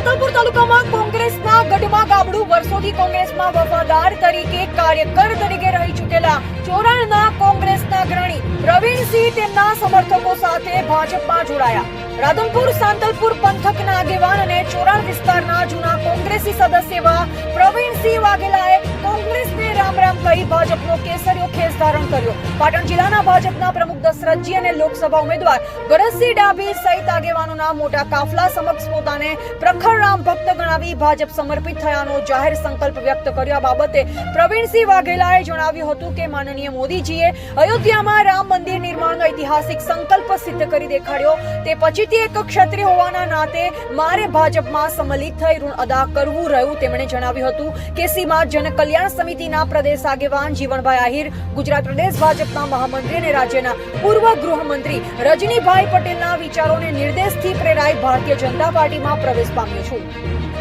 સાતલપુર તાલુકામાં કોંગ્રેસના ગઢમાં ગાબડું વર્ષોથી કોંગ્રેસમાં વફાદાર તરીકે કાર્યકર તરીકે રહી ચૂકેલા ચોરાણના કોંગ્રેસના અગ્રણી પ્રવીણસિંહ તેમના સમર્થકો સાથે ભાજપમાં જોડાયા. રાધનપુર સાંતલપુર પંથકના આગેવાન અને ચોરાણ વિસ્તારના જૂના કોંગ્રેસી સદસ્ય એવા પ્રવીણસિંહ વાઘેલાએ કોંગ્રેસને રામ રામ કહી ભાજપનો કેસરીયો ખેસ ધારણ કર્યો. પાટણ જિલ્લાના ભાજપના પ્રમુખ દશરથજી અને લોકસભા ઉમેદવાર ગરજસિંહ ડાભી સહિત આગેવાનોના મોટા કાફલા સમક્ષ પોતાને પ્રખર રામ ભક્ત ગણાવી ભાજપ સમર્પિત થયાનો જાહેર સંકલ્પ વ્યક્ત કર્યો. આ બાબતે પ્રવીણસિંહ વાઘેલાએ જણાવ્યું હતું કે માનનીય મોદીજીએ અયોધ્યામાં રામ મંદિર નિર્માણનો ઐતિહાસિક સંકલ્પ સિદ્ધ કરી દેખાડ્યો. તે પછીથી એક ક્ષત્રિય હોવાના નાતે મારે ભાજપમાં સંમલિત થઈ ઋણ અદા કરવું રહ્યું. તેમણે જણાવ્યું હતું કે સીમા જનકલ્યાણ સમિતિના પ્રદેશ આગેવાન જીવણભાઈ આહિર, ગુજરાત પ્રદેશ ભાજપના મહામંત્રી અને રાજ્યના પૂર્વ ગૃહમંત્રી રજનીભાઈ પટેલના વિચારોને નિર્દેશથી પ્રેરાઈ ભારતીય જનતા પાર્ટીમાં પ્રવેશ પામ્યો છું.